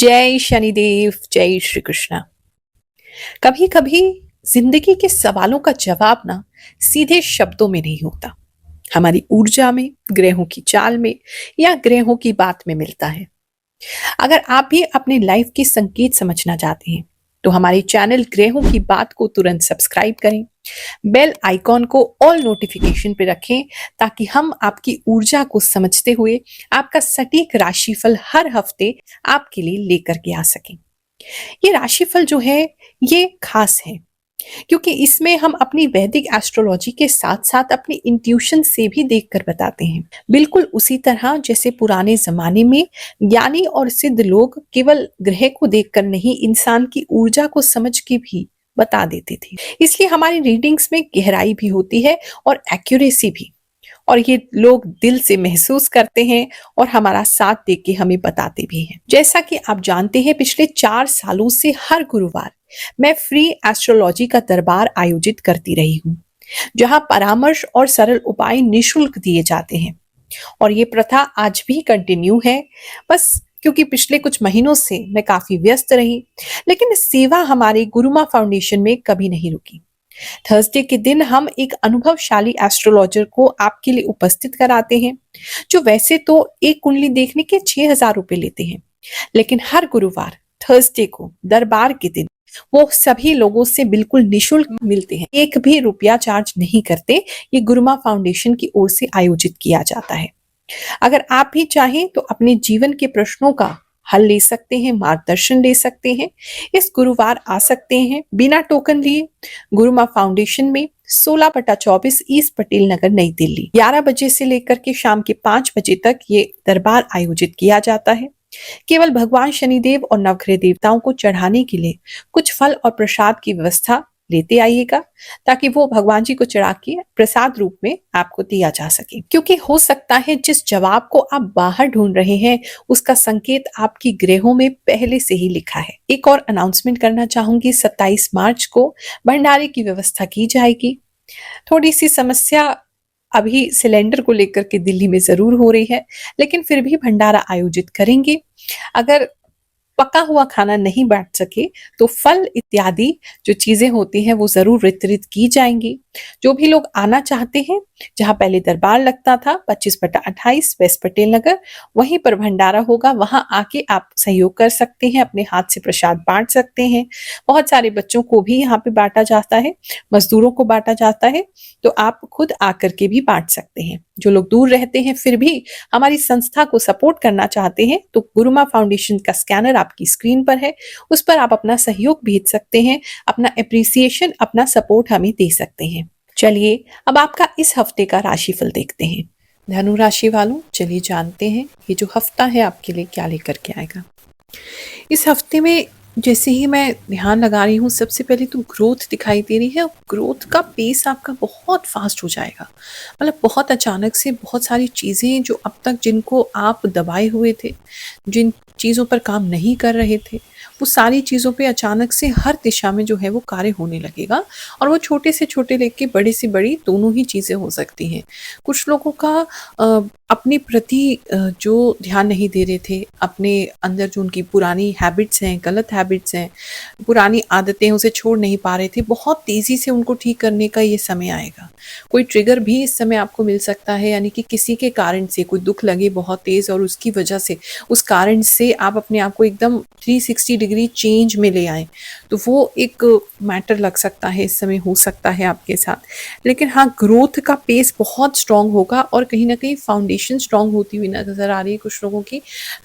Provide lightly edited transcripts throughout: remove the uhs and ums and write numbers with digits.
जय शनिदेव, जय श्री कृष्णा। कभी कभी जिंदगी के सवालों का जवाब ना सीधे शब्दों में नहीं होता, हमारी ऊर्जा में, ग्रहों की चाल में या ग्रहों की बात में मिलता है। अगर आप भी अपनी लाइफ के संकेत समझना चाहते हैं तो हमारे चैनल ग्रहों की बात को तुरंत सब्सक्राइब करें, बेल आइकॉन को ऑल नोटिफिकेशन पे रखें ताकि हम आपकी ऊर्जा को समझते हुए आपका सटीक राशिफल हर हफ्ते आपके लिए लेकर के आ सकें। ये राशिफल जो है ये खास है क्योंकि इसमें हम अपनी वैदिक एस्ट्रोलॉजी के साथ साथ अपनी इंट्यूशन से भी देखकर बताते हैं, बिल्कुल उसी तरह जैसे पुराने जमाने में ज्ञानी और सिद्ध लोग केवल ग्रह को देखकर नहीं, इंसान की ऊर्जा को समझ के भी बता देते थे। इसलिए हमारी रीडिंग्स में गहराई भी होती है और एक्यूरेसी भी, और ये लोग दिल से महसूस करते हैं और हमारा साथ दे के हमें बताते भी हैं। जैसा कि आप जानते हैं, पिछले 4 सालों से हर गुरुवार मैं फ्री एस्ट्रोलॉजी का दरबार आयोजित करती रही हूँ, जहाँ परामर्श और सरल उपाय निशुल्क दिए जाते हैं। और ये प्रथा आज भी कंटिन्यू है, बस क्योंकि पिछले कुछ महीनों से मैं काफी व्यस्त रही, लेकिन सेवा हमारे गुरुमा फाउंडेशन में कभी नहीं रुकी। थर्सडे के दिन हम एक अनुभवशाली एस्ट्रोलॉजर को आपके लिए उपस्थित कराते हैं, जो वैसे तो एक कुंडली देखने के 6,000 रुपए लेते हैं, लेकिन हर गुरुवार थर्सडे को दरबार के दिन वो सभी लोगों से बिल्कुल निशुल्क मिलते हैं, एक भी रुपया चार्ज नहीं करते। ये गुरुमा फाउंडेशन की ओर से आयोजित किया जाता है। अगर आप भी चाहें तो अपने जीवन के प्रश्नों का हल ले सकते हैं, मार्गदर्शन ले सकते हैं, इस गुरुवार आ सकते हैं बिना टोकन लिए गुरुमा फाउंडेशन में 16/24 ईस्ट पटेल नगर, नई दिल्ली। 11 बजे से लेकर के शाम के 5 बजे तक ये दरबार आयोजित किया जाता है। केवल भगवान शनिदेव और नवग्रह देवताओं को चढ़ाने के लिए कुछ फल और प्रसाद की व्यवस्था लेते आइएगा, ताकि वो भगवान जी को चढ़ा के प्रसाद रूप में आपको दिया जा सके। क्योंकि हो सकता है जिस जवाब को आप बाहर ढूंढ रहे हैं उसका संकेत आपकी ग्रहों में पहले से ही लिखा है। एक और अनाउंसमेंट करना चाहूंगी, 27 मार्च को भंडारे की व्यवस्था की जाएगी। थोड़ी सी समस्या अभी सिलेंडर को लेकर के दिल्ली में जरूर हो रही है, लेकिन फिर भी भंडारा आयोजित करेंगे। अगर पका हुआ खाना नहीं बांट सके तो फल इत्यादि जो चीजें होती हैं वो जरूर वितरित की जाएंगी। जो भी लोग आना चाहते हैं, जहां पहले दरबार लगता था 25/28 वेस्ट पटेल नगर, वहीं पर भंडारा होगा, वहां आके आप सहयोग कर सकते हैं, अपने हाथ से प्रसाद बांट सकते हैं। बहुत सारे बच्चों को भी यहाँ पे बांटा जाता है, मजदूरों को बांटा जाता है, तो आप खुद आकर के भी बांट सकते हैं। जो लोग दूर रहते हैं फिर भी हमारी संस्था को सपोर्ट करना चाहते हैं तो गुरुमा फाउंडेशन का स्कैनर आपकी स्क्रीन पर है, उस पर आप अपना सहयोग भेज सकते हैं, अपना एप्रिसिएशन, अपना सपोर्ट हमें दे सकते हैं। चलिए अब आपका इस हफ्ते का राशिफल देखते हैं। धनु राशि वालों, चलिए जानते हैं ये जो हफ्ता है आपके लिए क्या लेकर के आएगा। इस हफ्ते में जैसे ही मैं ध्यान लगा रही हूँ, सबसे पहले तो ग्रोथ दिखाई दे रही है। ग्रोथ का पेस आपका बहुत फास्ट हो जाएगा, मतलब बहुत अचानक से बहुत सारी चीज़ें जो अब तक जिनको आप दबाए हुए थे, जिन चीज़ों पर काम नहीं कर रहे थे, वो सारी चीज़ों पे अचानक से हर दिशा में जो है वो कार्य होने लगेगा। और वो छोटे से छोटे लेके बड़ी से बड़ी दोनों ही चीज़ें हो सकती हैं। कुछ लोगों का अपने प्रति जो ध्यान नहीं दे रहे थे, अपने अंदर जो उनकी पुरानी हैबिट्स हैं, गलत हैबिट्स हैं, पुरानी आदतें उसे छोड़ नहीं पा रहे थे, बहुत तेज़ी से उनको ठीक करने का ये समय आएगा। कोई ट्रिगर भी इस समय आपको मिल सकता है, यानी कि किसी के कारण से कोई दुख लगे बहुत तेज़ और उसकी वजह से, उस कारण से आप अपने आप को एकदम 360 डिग्री चेंज में ले आए, तो वो एक मैटर लग सकता है, इस समय हो सकता है आपके साथ। लेकिन हाँ, ग्रोथ का पेस बहुत स्ट्रांग होगा और कहीं ना कहीं फाउंडेशन स्ट्रांग होती हुई नजर आ रही है कुछ लोगों की।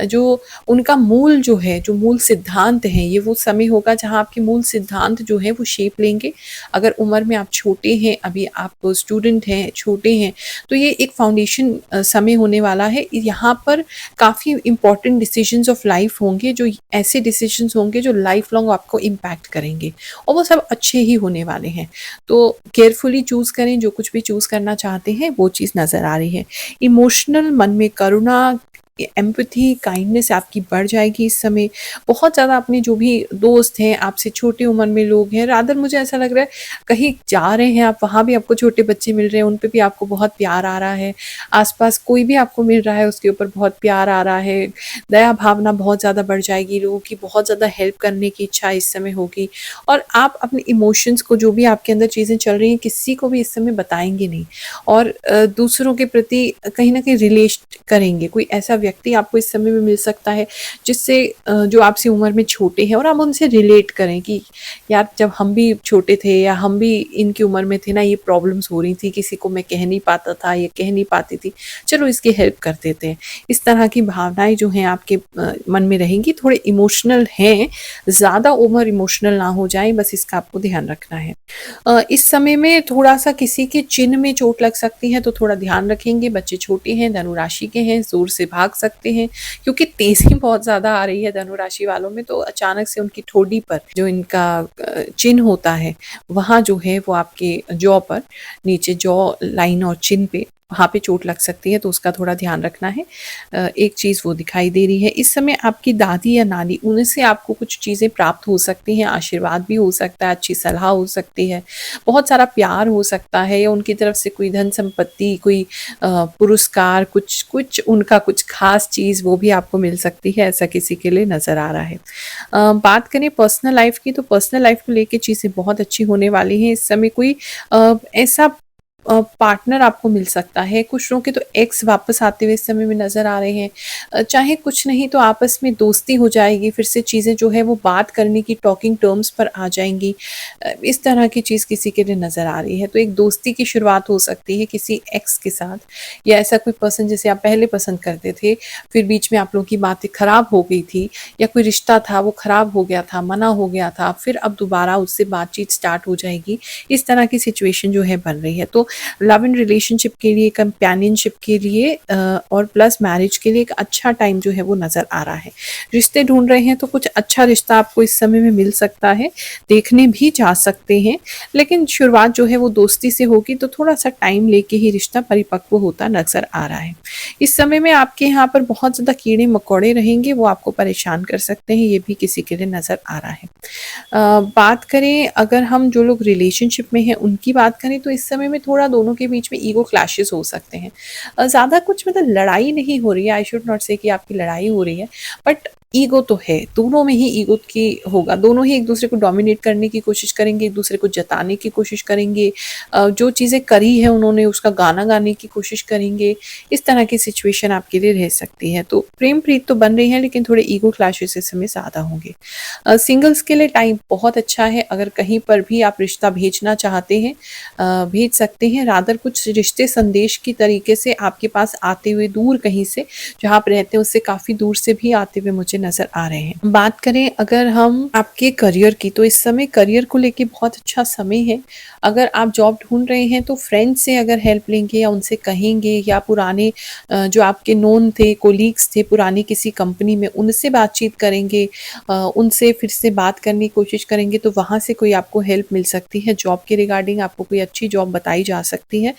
जो उनका मूल जो है, जो मूल सिद्धांत है, ये वो समय होगा जहाँ आपके मूल सिद्धांत जो है वो शेप लेंगे। अगर उम्र में आप छोटे हैं, अभी आप स्टूडेंट हैं, छोटे हैं, तो ये एक फाउंडेशन समय होने वाला है। यहाँ पर काफ़ी इंपॉर्टेंट डिसीजंस ऑफ लाइफ होंगे, जो ऐसे डिसीजंस होंगे जो लाइफ लॉन्ग आपको इम्पैक्ट करेंगे, और वो सब अच्छे ही होने वाले हैं। तो केयरफुली चूज करें, जो कुछ भी चूज करना चाहते हैं वो चीज़ नज़र आ रही है। इमोशनल, मन में करुणा, एम्पैथी, काइंडनेस आपकी बढ़ जाएगी इस समय। बहुत ज़्यादा अपने जो भी दोस्त हैं, आपसे छोटी उम्र में लोग हैं, रादर मुझे ऐसा लग रहा है कहीं जा रहे हैं आप, वहाँ भी आपको छोटे बच्चे मिल रहे हैं, उन पे भी आपको बहुत प्यार आ रहा है। आस-पास कोई भी आपको मिल रहा है, उसके ऊपर बहुत प्यार आ रहा है। दया भावना बहुत ज़्यादा बढ़ जाएगी, लोगों की बहुत ज़्यादा हेल्प करने की इच्छा इस समय होगी और आप अपने इमोशंस को, जो भी आपके अंदर चीज़ें चल रही हैं, किसी को भी इस समय बताएँगे नहीं और दूसरों के प्रति कहीं न कहीं रिलेट करेंगे। कोई ऐसा व्यक्ति आपको इस समय में मिल सकता है जिससे जो आपसे उम्र में छोटे हैं और आप उनसे रिलेट करें कि यार जब हम भी छोटे थे या हम भी इनकी उम्र में थे ना, ये प्रॉब्लम्स हो रही थी, किसी को मैं कह नहीं पाता था या कह नहीं पाती थी, चलो इसकी हेल्प कर देते हैं। इस तरह की भावनाएँ जो हैं आपके मन में रहेंगी। थोड़े इमोशनल हैं, ज़्यादा ओवर इमोशनल ना हो जाएँ, बस इसका आपको ध्यान रखना है। इस समय में थोड़ा-सा किसी के चिन्ह में चोट लग सकती है, तो थोड़ा ध्यान रखेंगे। बच्चे छोटे हैं, धनु राशि के हैं, ज़ोर से भाग सकते हैं क्योंकि तेज़ी बहुत ज़्यादा आ रही है धनु राशि वालों में, तो अचानक से उनकी ठोड़ी पर जो इनका चिन्ह होता है, वहाँ जो है वो आपके जॉ पर, नीचे जॉ लाइन और चिन्ह पे, वहाँ पे चोट लग सकती है, तो उसका थोड़ा ध्यान रखना है। एक चीज़ वो दिखाई दे रही है। इस समय आपकी दादी या नानी, उनसे आपको कुछ चीज़ें प्राप्त हो सकती हैं, आशीर्वाद भी हो सकता है, अच्छी सलाह हो सकती है, बहुत सारा प्यार हो सकता है या उनकी तरफ से कोई धन संपत्ति, कोई पुरस्कार, कुछ उनका कुछ ख़ास चीज़ वो भी आपको मिल सकती है, ऐसा किसी के लिए नज़र आ रहा है। बात करें पर्सनल लाइफ़ की, तो पर्सनल लाइफ़ को लेके चीज़ें बहुत अच्छी होने वाली हैं। इस समय कोई ऐसा पार्टनर आपको मिल सकता है। कुछ लोगों के तो एक्स वापस आते हुए इस समय में नज़र आ रहे हैं। चाहे कुछ नहीं तो आपस में दोस्ती हो जाएगी, फिर से चीज़ें जो है वो बात करने की टॉकिंग टर्म्स पर आ जाएँगी। इस तरह की चीज़ किसी के लिए नज़र आ रही है। तो एक दोस्ती की शुरुआत हो सकती है किसी एक्स के साथ या ऐसा कोई पर्सन जिसे आप पहले पसंद करते थे, फिर बीच में आप लोगों की बातें ख़राब हो गई थी या कोई रिश्ता था वो ख़राब हो गया था, मना हो गया था, फिर अब दोबारा उससे बातचीत स्टार्ट हो जाएगी। इस तरह की सिचुएशन जो है बन रही है। तो लव इन रिलेशनशिप के लिए, कंपेनियनशिप के लिए और प्लस मैरिज के लिए एक अच्छा टाइम जो है वो नज़र आ रहा है। रिश्ते ढूंढ रहे हैं तो कुछ अच्छा रिश्ता आपको इस समय में मिल सकता है, देखने भी जा सकते हैं, लेकिन शुरुआत जो है वो दोस्ती से होगी, तो थोड़ा सा टाइम लेके ही रिश्ता परिपक्व होता नज़र आ रहा है। इस समय में आपके यहाँ पर बहुत ज़्यादा कीड़े मकोड़े रहेंगे, वो आपको परेशान कर सकते हैं, ये भी किसी के लिए नज़र आ रहा है। बात करें अगर हम जो लोग रिलेशनशिप में हैं उनकी बात करें, तो इस समय में थोड़ा दोनों के बीच में ईगो क्लैशेस हो सकते हैं। ज़्यादा कुछ मतलब लड़ाई नहीं हो रही है, आई शुड नॉट से कि आपकी लड़ाई हो रही है, बट ईगो तो है, दोनों में ही ईगो की होगा, दोनों ही एक दूसरे को डोमिनेट करने की कोशिश करेंगे, एक दूसरे को जताने की कोशिश करेंगे, जो चीज़ें करी है उन्होंने उसका गाना गाने की कोशिश करेंगे। इस तरह की सिचुएशन आपके लिए रह सकती है। तो प्रेम प्रीत तो बन रही है, लेकिन थोड़े ईगो क्लैशेस इस समय ज़्यादा होंगे। सिंगल्स के लिए टाइम बहुत अच्छा है, अगर कहीं पर भी आप रिश्ता भेजना चाहते हैं भेज सकते हैं। रादर कुछ रिश्ते संदेश की तरीके से आपके पास आते हुए दूर कहीं से, जहाँ आप रहते हैं उससे काफ़ी दूर से भी आते हुए मुझे नज़र आ रहे हैं। बात करें अगर हम आपके करियर की, तो इस समय करियर को लेके बहुत अच्छा समय है। अगर आप जॉब ढूंढ रहे हैं तो फ्रेंड से अगर हेल्प लेंगे या उनसे कहेंगे या पुराने जो आपके नोन थे, कोलीग्स थे पुरानी किसी कंपनी में, उनसे बातचीत करेंगे, उनसे फिर से बात करने की कोशिश करेंगे, तो वहाँ से कोई आपको हेल्प मिल सकती है। जॉब के रिगार्डिंग आपको कोई अच्छी जॉब बताई जा सकती है,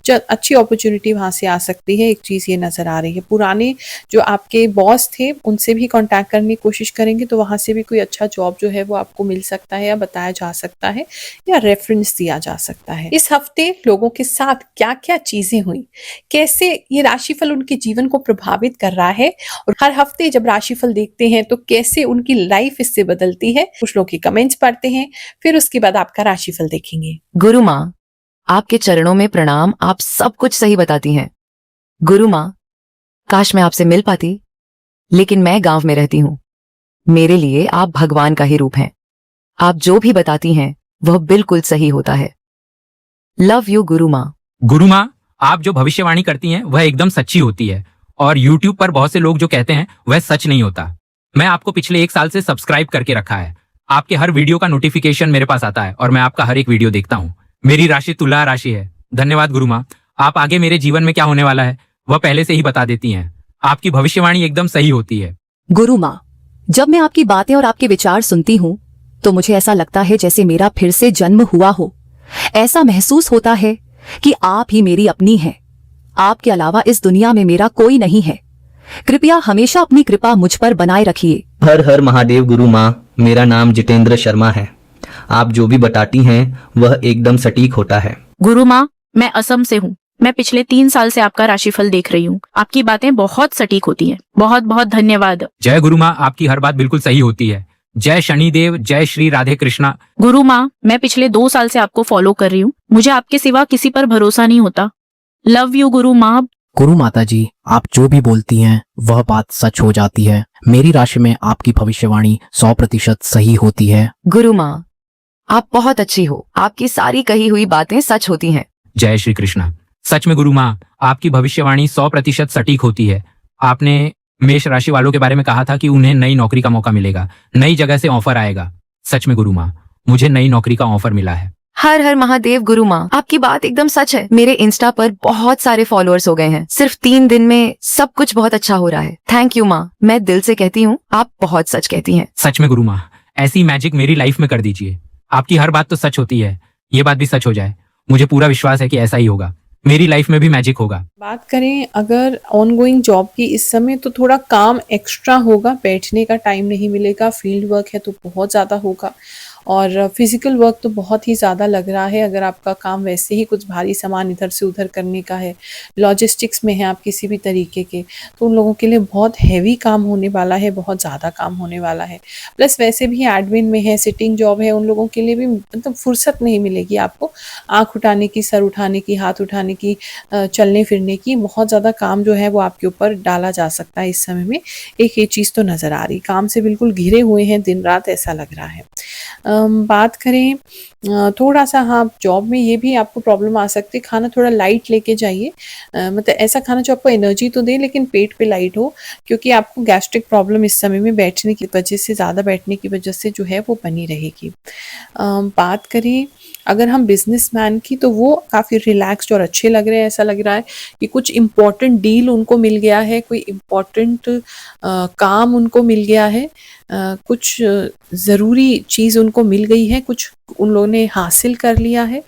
अच्छी अपॉर्चुनिटी वहाँ से आ सकती है, एक चीज़ ये नज़र आ रही है। पुराने जो आपके बॉस थे उनसे भी कॉन्टैक्ट करने की कोशिश करेंगे, तो वहाँ से भी कोई अच्छा जॉब जो है वो आपको मिल सकता है या बताया जा सकता है या रेफरेंस दिया जा सकता है। इस हफ्ते लोगों के साथ क्या क्या चीजें हुई, कैसे ये राशिफल उनके जीवन को प्रभावित कर रहा है, और हर हफ्ते जब राशिफल देखते हैं तो कैसे उनकी लाइफ इससे बदलती है, कुछ लोग के कमेंट्स पढ़ते हैं, फिर उसके बाद आपका राशिफल देखेंगे। गुरु माँ, आपके चरणों में प्रणाम, आप सब कुछ सही बताती हैं। गुरु माँ, काश मैं आपसे मिल पाती, लेकिन मैं गांव में रहती हूँ। मेरे लिए आप भगवान का ही रूप हैं। आप जो भी बताती हैं वह बिल्कुल सही होता है। लव यू गुरु माँ। गुरु माँ, आप जो भविष्यवाणी करती हैं वह एकदम सच्ची होती है, और YouTube पर बहुत से लोग जो कहते हैं वह सच नहीं होता। मैं आपको पिछले 1 साल से सब्सक्राइब करके रखा है। आपके हर वीडियो का नोटिफिकेशन मेरे पास आता है और मैं आपका हर एक वीडियो देखता हूँ। मेरी राशि तुला राशि है। धन्यवाद गुरु माँ। आप आगे मेरे जीवन में क्या होने वाला है वह पहले से ही बता देती हैं। आपकी भविष्यवाणी एकदम सही होती है। गुरु माँ, जब मैं आपकी बातें और आपके विचार सुनती हूँ तो मुझे ऐसा लगता है जैसे मेरा फिर से जन्म हुआ हो। ऐसा महसूस होता है कि आप ही मेरी अपनी हैं। आपके अलावा इस दुनिया में मेरा कोई नहीं है। कृपया हमेशा अपनी कृपा मुझ पर बनाए रखिए। हर हर महादेव गुरु माँ, मेरा नाम जितेंद्र शर्मा है। आप जो भी बताती हैं वह एकदम सटीक होता है। गुरु माँ, मैं असम से हूँ। मैं पिछले 3 साल से आपका राशिफल देख रही हूँ। आपकी बातें बहुत सटीक होती हैं। बहुत बहुत धन्यवाद। जय गुरु माँ, आपकी हर बात बिल्कुल सही होती है। जय शनिदेव, जय श्री राधे कृष्णा। गुरु माँ, मैं पिछले 2 साल से आपको फॉलो कर रही हूँ। मुझे आपके सिवा किसी पर भरोसा नहीं होता। लव यू गुरु माँ। गुरु माता जी, आप जो भी बोलती हैं वह बात सच हो जाती है। मेरी राशि में आपकी भविष्यवाणी 100% सही होती है। गुरु माँ, आप बहुत अच्छी हो। आपकी सारी कही हुई बातें सच होती हैं। जय श्री कृष्णा। सच में गुरु माँ, आपकी भविष्यवाणी 100% सटीक होती है। आपने मेष राशि वालों के बारे में कहा था कि उन्हें नई नौकरी का मौका मिलेगा, नई जगह से ऑफर आएगा। सच में गुरु माँ, मुझे नई नौकरी का ऑफर मिला है। हर हर महादेव गुरु माँ, आपकी बात एकदम सच है। मेरे इंस्टा पर बहुत सारे फॉलोअर्स हो गए हैं। सिर्फ 3 दिन में सब कुछ बहुत अच्छा हो रहा है। थैंक यू माँ, मैं दिल से कहती हूँ, आप बहुत सच कहती हैं। सच में गुरु माँ, ऐसी मैजिक मेरी लाइफ में कर दीजिए। आपकी हर बात तो सच होती है, ये बात भी सच हो जाए। मुझे पूरा विश्वास है कि ऐसा ही होगा। मेरी लाइफ में भी मैजिक होगा। बात करें अगर ऑनगोइंग जॉब की इस समय, तो थोड़ा काम एक्स्ट्रा होगा, बैठने का टाइम नहीं मिलेगा। फील्ड वर्क है तो बहुत ज़्यादा होगा, और फिजिकल वर्क तो बहुत ही ज़्यादा लग रहा है। अगर आपका काम वैसे ही कुछ भारी सामान इधर से उधर करने का है, लॉजिस्टिक्स में है आप किसी भी तरीके के, तो उन लोगों के लिए बहुत हैवी काम होने वाला है, बहुत ज़्यादा काम होने वाला है। प्लस वैसे भी एडमिन में है, सिटिंग जॉब है, उन लोगों के लिए भी मतलब फुर्सत नहीं मिलेगी आपको आँख उठाने की, सर उठाने की, हाथ उठाने की, चलने फिरने की। बहुत ज़्यादा काम जो है वो आपके ऊपर डाला जा सकता है इस समय में। एक ये चीज़ तो नज़र आ रही, काम से बिल्कुल घिरे हुए हैं दिन रात, ऐसा लग रहा है। बात करें थोड़ा सा, हाँ जॉब में ये भी आपको प्रॉब्लम आ सकती है, खाना थोड़ा लाइट लेके जाइए। मतलब ऐसा खाना जो आपको एनर्जी तो दे लेकिन पेट पे लाइट हो, क्योंकि आपको गैस्ट्रिक प्रॉब्लम इस समय में बैठने की वजह से, ज़्यादा बैठने की वजह से जो है वो बनी रहेगी। बात करें अगर हम बिजनेसमैन की, तो वो काफ़ी रिलैक्स्ड और अच्छे लग रहे हैं। ऐसा लग रहा है कि कुछ इम्पोर्टेंट डील उनको मिल गया है, कोई इम्पोर्टेंट काम उनको मिल गया है, कुछ ज़रूरी चीज़ उनको मिल गई है, कुछ उन लोगों ने हासिल कर लिया है।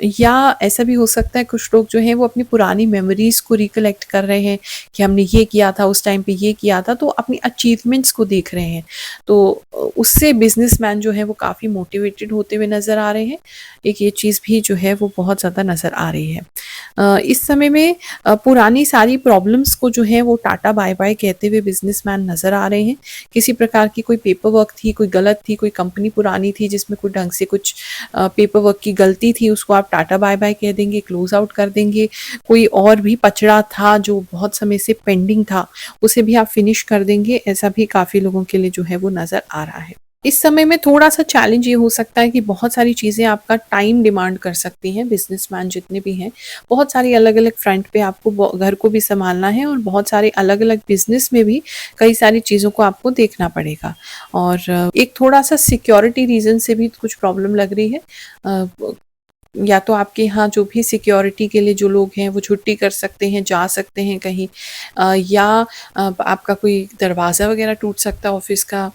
या ऐसा भी हो सकता है कुछ लोग जो हैं वो अपनी पुरानी मेमोरीज़ को रिकलेक्ट कर रहे हैं कि हमने ये किया था, उस टाइम पे ये किया था, तो अपनी अचीवमेंट्स को देख रहे हैं। तो उससे बिजनेसमैन जो है वो काफ़ी मोटिवेटेड होते हुए नज़र आ रहे हैं। एक ये चीज़ भी जो है वो बहुत ज़्यादा नज़र आ रही है। इस समय में पुरानी सारी प्रॉब्लम्स को जो है वो टाटा बाय बाय कहते हुए बिजनेसमैन नज़र आ रहे हैं। किसी प्रकार की कोई पेपर वर्क थी, कोई गलत थी, कोई कंपनी पुरानी थी जिसमें कोई ढंग से कुछ पेपर वर्क की गलती थी, उसको आप टाटा बाय बाय कह देंगे, क्लोज आउट कर देंगे। कोई और भी पचड़ा था जो बहुत समय से पेंडिंग था, उसे भी आप फिनिश कर देंगे। ऐसा भी काफ़ी लोगों के लिए जो है वो नज़र आ रहा है। इस समय में थोड़ा सा चैलेंज ये हो सकता है कि बहुत सारी चीज़ें आपका टाइम डिमांड कर सकती हैं। बिजनेसमैन जितने भी हैं, बहुत सारी अलग अलग फ्रंट पे आपको घर को भी संभालना है, और बहुत सारे अलग अलग बिजनेस में भी कई सारी चीज़ों को आपको देखना पड़ेगा। और एक थोड़ा सा सिक्योरिटी रीज़न से भी कुछ प्रॉब्लम लग रही है। या तो आपके यहाँ जो भी सिक्योरिटी के लिए जो लोग हैं वो छुट्टी कर सकते हैं, जा सकते हैं कहीं, या आपका कोई दरवाज़ा वगैरह टूट सकता है ऑफिस का,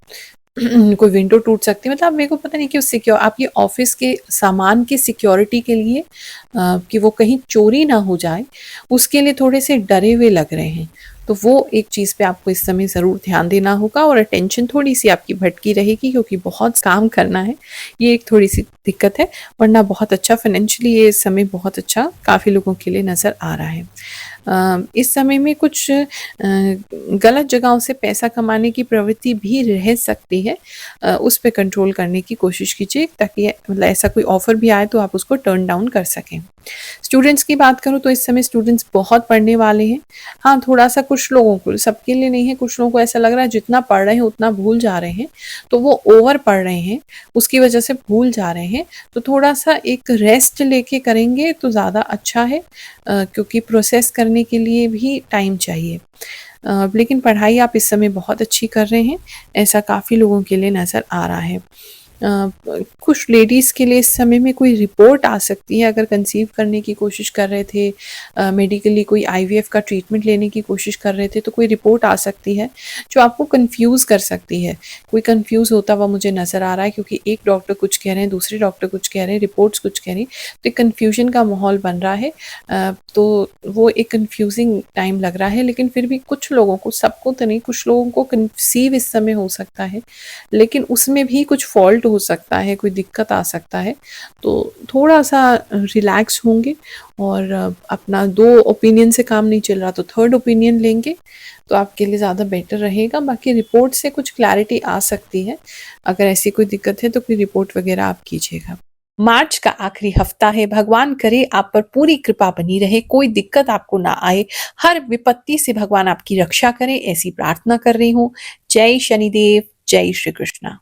कोई विंडो टूट सकती है। मतलब मेरे को पता नहीं कि आपके ऑफिस के सामान की सिक्योरिटी के लिए कि वो कहीं चोरी ना हो जाए, उसके लिए थोड़े से डरे हुए लग रहे हैं। तो वो एक चीज़ पे आपको इस समय ज़रूर ध्यान देना होगा, और अटेंशन थोड़ी सी आपकी भटकी रहेगी क्योंकि बहुत काम करना है। ये एक थोड़ी सी दिक्कत है, वरना बहुत अच्छा फाइनेंशियली ये इस समय बहुत अच्छा काफ़ी लोगों के लिए नज़र आ रहा है। इस समय में कुछ गलत जगहों से पैसा कमाने की प्रवृत्ति भी रह सकती है। उस पे कंट्रोल करने की कोशिश कीजिए, ताकि मतलब ऐसा कोई ऑफ़र भी आए तो आप उसको टर्न डाउन कर सकें। स्टूडेंट्स की बात करूँ तो इस समय स्टूडेंट्स बहुत पढ़ने वाले हैं। हाँ, थोड़ा सा कुछ लोगों को, सबके लिए नहीं है, कुछ लोगों को ऐसा लग रहा है जितना पढ़ रहे हैं उतना भूल जा रहे हैं, तो वो ओवर पढ़ रहे हैं, उसकी वजह से भूल जा रहे हैं। तो थोड़ा सा एक रेस्ट लेके करेंगे तो ज़्यादा अच्छा है, क्योंकि प्रोसेस करने के लिए भी टाइम चाहिए। लेकिन पढ़ाई आप इस समय बहुत अच्छी कर रहे हैं, ऐसा काफ़ी लोगों के लिए नज़र आ रहा है। कुछ लेडीज़ के लिए इस समय में कोई रिपोर्ट आ सकती है, अगर कंसीव करने की कोशिश कर रहे थे, मेडिकली कोई आईवीएफ का ट्रीटमेंट लेने की कोशिश कर रहे थे, तो कोई रिपोर्ट आ सकती है जो आपको कंफ्यूज कर सकती है। कोई कंफ्यूज होता हुआ मुझे नज़र आ रहा है, क्योंकि एक डॉक्टर कुछ कह रहे हैं, दूसरे डॉक्टर कुछ कह रहे हैं, रिपोर्ट्स कुछ कह रही हैं, तो एक कन्फ्यूजन का माहौल बन रहा है। तो वो एक कन्फ्यूजिंग टाइम लग रहा है, लेकिन फिर भी कुछ लोगों को, सबको तो नहीं, कुछ लोगों को कंसीव इस समय हो सकता है, लेकिन उसमें भी कुछ फॉल्ट हो सकता है, कोई दिक्कत आ सकता है। तो थोड़ा सा रिलैक्स होंगे और अपना 2 ओपिनियन से काम नहीं चल रहा तो 3rd ओपिनियन लेंगे, तो आपके लिए ज़्यादा बेटर रहेगा। बाकी रिपोर्ट से कुछ क्लैरिटी आ सकती है, अगर ऐसी कोई दिक्कत है तो कोई रिपोर्ट वगैरह आप कीजिएगा। मार्च का आखिरी हफ्ता है, भगवान करे आप पर पूरी कृपा बनी रहे, कोई दिक्कत आपको ना आए, हर विपत्ति से भगवान आपकी रक्षा करें, ऐसी प्रार्थना कर रही हूँ। जय शनिदेव, जय श्री कृष्णा।